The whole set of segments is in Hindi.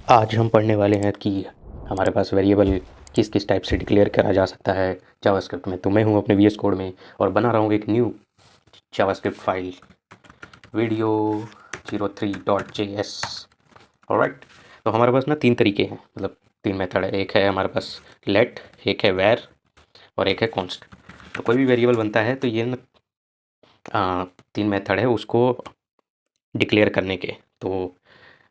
आज हम पढ़ने वाले हैं कि हमारे पास वेरिएबल किस किस टाइप से डिक्लेयर करा जा सकता है जावास्क्रिप्ट में। तो मैं हूँ अपने वीएस कोड में और बना रहा हूँ एक new JavaScript file video 03.js। Alright, तो हमारे पास ना तीन तरीके हैं, मतलब तीन मेथड है। एक है हमारे पास लेट, एक है वेर और एक है कॉन्स्ट। तो कोई भी वेरिएबल बनता है तो ये ना तीन मेथड है उसको डिक्लेयर करने के। तो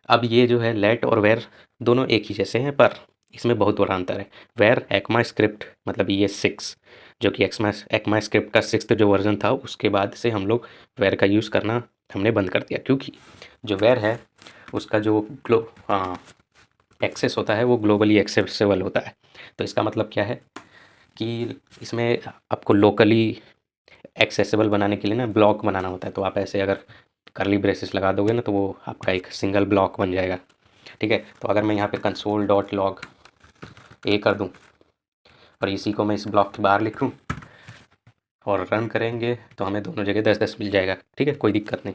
अब ये जो है लेट और वेर दोनों एक ही जैसे हैं, पर इसमें बहुत बड़ा अंतर है। वेर एक्मा स्क्रिप्ट मतलब ये 6 जो कि एक्मा स्क्रिप्ट का 6th जो वर्जन था उसके बाद से हम लोग वेर का यूज़ करना हमने बंद कर दिया, क्योंकि जो वेर है उसका जो एक्सेस होता है वो ग्लोबली एक्सेसिबल होता है। तो इसका मतलब क्या है कि इसमें आपको लोकली एक्सेसिबल बनाने के लिए ना ब्लॉक बनाना होता है। तो आप ऐसे अगर करली ब्रेसेस लगा दोगे ना तो वो आपका एक सिंगल ब्लॉक बन जाएगा। ठीक है, तो अगर मैं यहाँ पे कंसोल डॉट लॉग ए कर दूँ और इसी को मैं इस ब्लॉक के बाहर लिख लूँ और रन करेंगे तो हमें दोनों जगह 10-10 मिल जाएगा। ठीक है, कोई दिक्कत नहीं।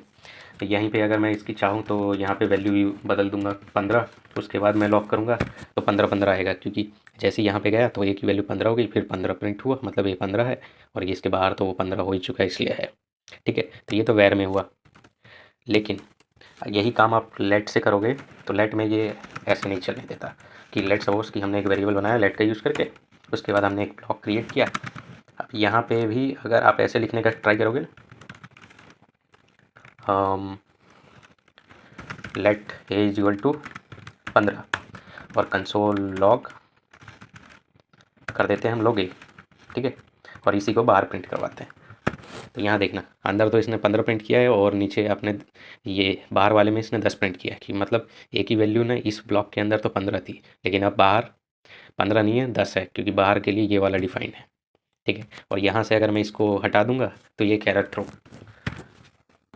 तो यहीं पे अगर मैं इसकी चाहूँ तो यहाँ पे वैल्यू बदल दूंगा 15, उसके बाद मैं लॉक करूँगा तो 15-15 आएगा, क्योंकि जैसे ही यहाँ पे गया तो ए की वैल्यू 15 हो गई, फिर 15 प्रिंट हुआ, मतलब ये 15 है और ये इसके बाहर तो वो 15 हो ही चुका है, इसलिए है। ठीक है, तो ये तो वैर में हुआ। लेकिन यही काम आप लेट से करोगे तो लेट में ये ऐसे नहीं चलने देता कि लेट सपोज कि हमने एक वेरिएबल बनाया लेट का यूज़ करके, उसके बाद हमने एक ब्लॉक क्रिएट किया। अब यहाँ पे भी अगर आप ऐसे लिखने का ट्राई करोगे let A is equal to 15 और कंसोल लॉग कर देते हैं हम लोग ए, ठीक है, और इसी को बाहर प्रिंट करवाते हैं। तो यहाँ देखना अंदर तो इसने 15 प्रिंट किया है और नीचे आपने ये बाहर वाले में इसने 10 प्रिंट किया है, कि मतलब ए की वैल्यू ना इस ब्लॉक के अंदर तो 15 थी, लेकिन अब बाहर 15 नहीं है 10 है, क्योंकि बाहर के लिए ये वाला डिफाइंड है। ठीक है, और यहाँ से अगर मैं इसको हटा दूंगा तो ये कैरेट थ्रो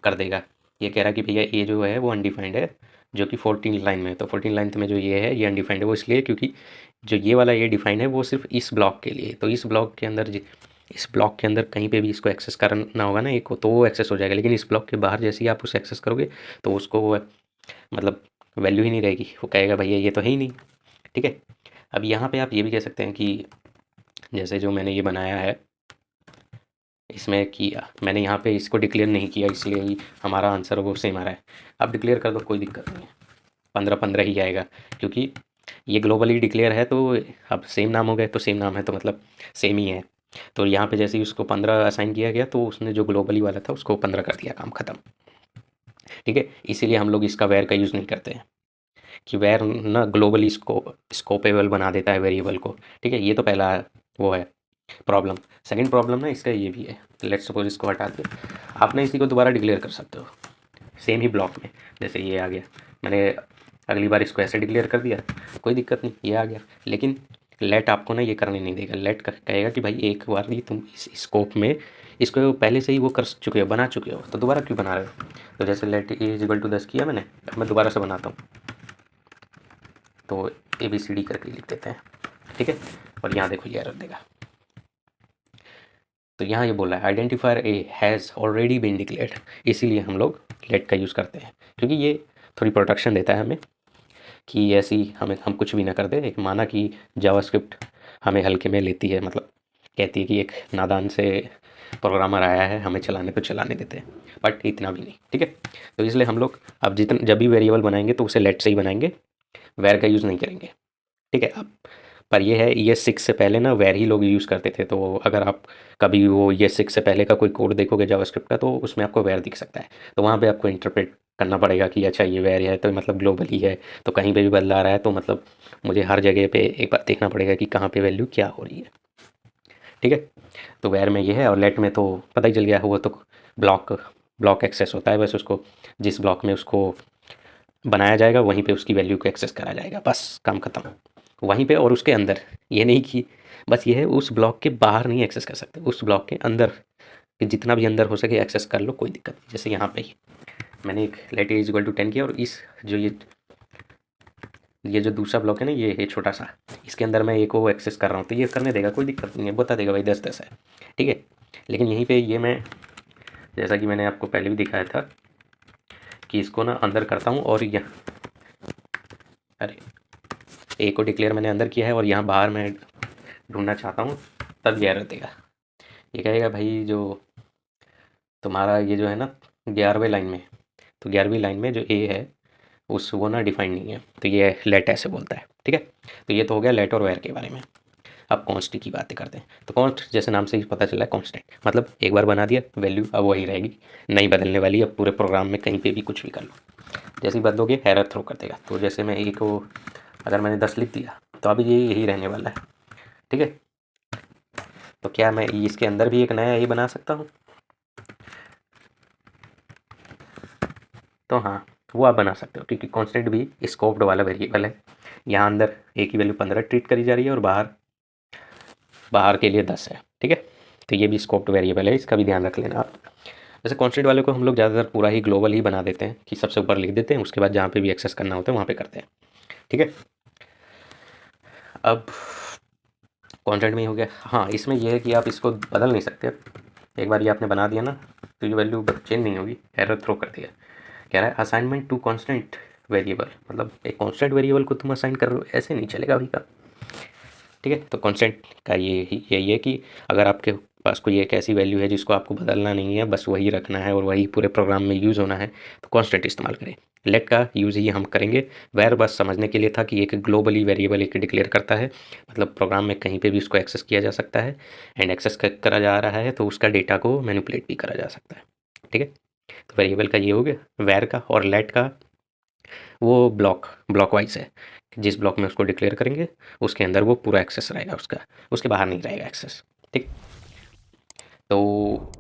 कर देगा। ये कह रहा कि भैया ये जो है वो अनडिफाइंड है, जो कि 14 लाइन में है। तो 14 लाइन में जो ये है ये अनडिफाइंड है, वो इसलिए क्योंकि जो ये वाला ये डिफाइंड है वो सिर्फ इस ब्लॉक के लिए। तो इस ब्लॉक के अंदर इस ब्लॉक के अंदर कहीं पे भी इसको एक्सेस करना होगा ना एक को, तो वो एक्सेस हो जाएगा। लेकिन इस ब्लॉक के बाहर जैसे ही आप उसे एक्सेस करोगे तो उसको वो मतलब वैल्यू ही नहीं रहेगी, वो कहेगा भैया ये तो है ही नहीं। ठीक है, अब यहाँ पे आप ये भी कह सकते हैं कि जैसे जो मैंने ये बनाया है इसमें किया मैंने यहाँ पे इसको डिक्लेयर नहीं किया, इसलिए ही हमारा आंसर वो सेम आ रहा है। अब डिक्लेयर कर दो, कोई दिक्कत नहीं है, 15-15 ही आएगा, क्योंकि ये ग्लोबली डिक्लेयर है। तो अब सेम नाम हो गए तो सेम नाम है तो मतलब सेम ही है। तो यहाँ पे जैसे ही उसको 15 असाइन किया गया तो उसने जो ग्लोबली वाला था उसको 15 कर दिया, काम ख़त्म। ठीक है, इसीलिए हम लोग इसका वेर का यूज़ नहीं करते हैं कि वेर ना ग्लोबली स्कोपेबल बना देता है वेरिएबल को। ठीक है, ये तो पहला वो है प्रॉब्लम। सेकंड प्रॉब्लम ना इसका ये भी है, लेट्स सपोज इसको हटा के आप ना इसी को दोबारा डिक्लेयर कर सकते हो सेम ही ब्लॉक में। जैसे ये आ गया, मैंने अगली बार इसको ऐसे डिक्लेयर कर दिया, कोई दिक्कत नहीं, ये आ गया। लेकिन लेट आपको ना ये करने नहीं देगा। लेट कहेगा कि भाई एक बार ही तुम इस स्कोप में इसको पहले से ही वो कर चुके हो, बना चुके हो, तो दोबारा क्यों बना रहे हो। तो जैसे लेट इज इक्वल टू 10 किया मैंने, अब मैं दोबारा से बनाता हूँ तो ABCD करके लिख देते हैं। ठीक है, और यहाँ देखो ये एरर देगा। तो यहाँ ये बोला है identifier A has already been declared, इसीलिए हम लोग लेट का यूज़ करते हैं, क्योंकि ये थोड़ी प्रोटेक्शन देता है हमें कि ऐसी हम कुछ भी ना कर दे। एक माना कि जावास्क्रिप्ट हमें हल्के में लेती है, मतलब कहती है कि एक नादान से प्रोग्रामर आया है हमें चलाने तो चलाने देते हैं, बट इतना भी नहीं। ठीक है, तो इसलिए हम लोग अब जब भी वेरिएबल बनाएंगे तो उसे लेट से ही बनाएंगे, वेर का यूज़ नहीं करेंगे। ठीक है, अब पर ये है ये 6 से पहले ना वेर ही लोग यूज़ करते थे। तो अगर आप कभी वो ये 6 से पहले का कोई कोड देखोगे जावास्क्रिप्ट का तो उसमें आपको वेर दिख सकता है। तो वहाँ पे आपको इंटरप्रेट करना पड़ेगा कि अच्छा ये वेर है तो मतलब ग्लोबली है, तो कहीं पे भी बदला रहा है तो मतलब मुझे हर जगह पे एक बार देखना पड़ेगा कि कहाँ पे वैल्यू क्या हो रही है। ठीक है, तो वेर में ये है और लेट में तो पता ही चल गया, वो तो ब्लॉक ब्लॉक एक्सेस होता है, बस उसको जिस ब्लॉक में उसको बनाया जाएगा वहीं पे उसकी वैल्यू को एक्सेस करा जाएगा, बस काम खत्म वहीं पे। और उसके अंदर ये नहीं कि बस ये है उस ब्लॉक के बाहर नहीं एक्सेस कर सकते, उस ब्लॉक के अंदर कि जितना भी अंदर हो सके एक्सेस कर लो, कोई दिक्कत नहीं। जैसे यहाँ पे ही मैंने एक लेट इज इक्वल टू 10 किया और इस जो ये जो दूसरा ब्लॉक है ना ये छोटा सा, इसके अंदर मैं एक को एक्सेस कर रहा हूँ तो ये करने देगा, कोई दिक्कत नहीं है, बता देगा भाई 10-10 है। ठीक है, लेकिन यहीं पे ये मैं जैसा कि मैंने आपको पहले भी दिखाया था कि इसको ना अंदर करता हूँ और यह अरे ए को डिक्लेयर मैंने अंदर किया है और यहाँ बाहर मैं ढूंढना चाहता हूँ, तब यह देगा। ये कहेगा भाई जो तुम्हारा ये जो है ना 11वें लाइन में, तो 11वीं लाइन में जो ए है उस वो ना डिफाइंड नहीं है, तो ये लेट ऐसे बोलता है। ठीक है, तो ये तो हो गया लेट और वेर के बारे में। अब कॉन्स्ट की बातें करते हैं। तो कॉन्स्ट जैसे नाम से ही पता चला है कॉन्स्टेंट, मतलब एक बार बना दिया वैल्यू अब वही रहेगी, नहीं बदलने वाली। अब पूरे प्रोग्राम में कहीं पे भी कुछ भी कर लो, जैसे ही बदलोगे एरर थ्रो कर देगा। तो जैसे मैं ए को अगर मैंने 10 लिख दिया तो अभी ये यही रहने वाला है। ठीक है, तो क्या मैं इसके अंदर भी एक नया ए बना सकता हूँ? तो हाँ, वो आप बना सकते हो, क्योंकि कांस्टेंट भी स्कोप्ड वाला वेरिएबल है। यहाँ अंदर ए की वैल्यू 15 ट्रीट करी जा रही है और बाहर बाहर के लिए 10 है। ठीक है, तो ये भी स्कोप्ड वेरिएबल है, इसका भी ध्यान रख लेना आप। वैसे कांस्टेंट वाले को हम लोग ज़्यादातर पूरा ही ग्लोबल ही बना देते हैं कि सबसे ऊपर लिख देते हैं, उसके बाद जहाँ पे भी एक्सेस करना होता है वहाँ पे करते हैं। ठीक है, अब कांस्टेंट में ही हो गया। हाँ, इसमें यह है कि आप इसको बदल नहीं सकते। एक बार ये आपने बना दिया ना तो ये वैल्यू चेंज नहीं होगी, एरर थ्रो कर दिया। कह रहा है असाइनमेंट टू कांस्टेंट वेरिएबल, मतलब एक कांस्टेंट वेरिएबल को तुम असाइन कर रहे हो, ऐसे नहीं चलेगा भाई का। ठीक है, तो कांस्टेंट का यही है कि अगर आपके पास कोई एक ऐसी वैल्यू है जिसको आपको बदलना नहीं है, बस वही रखना है और वही पूरे प्रोग्राम में यूज़ होना है, तो कांस्टेंट इस्तेमाल करें। लेट का यूज़ ही हम करेंगे। वेर बस समझने के लिए था कि एक ग्लोबली वेरिएबल एक डिक्लेयर करता है, मतलब प्रोग्राम में कहीं पे भी उसको एक्सेस किया जा सकता है, एंड एक्सेस करा जा रहा है तो उसका डेटा को मैनिपुलेट भी करा जा सकता है। ठीक है, तो वेरिएबल का ये हो गया। वेर का और लेट का वो ब्लॉक वाइज है, जिस ब्लॉक में उसको डिक्लेयर करेंगे उसके अंदर वो पूरा एक्सेस रहेगा उसका, उसके बाहर नहीं रहेगा एक्सेस। ठीक, तो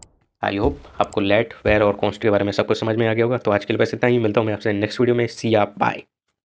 आई होप आपको लेट वेर और कॉन्स्ट के बारे में सब कुछ समझ में आ गया होगा। तो आज के लिए बस इतना ही, मिलता हूँ मैं आपसे नेक्स्ट वीडियो में। सी या बाय।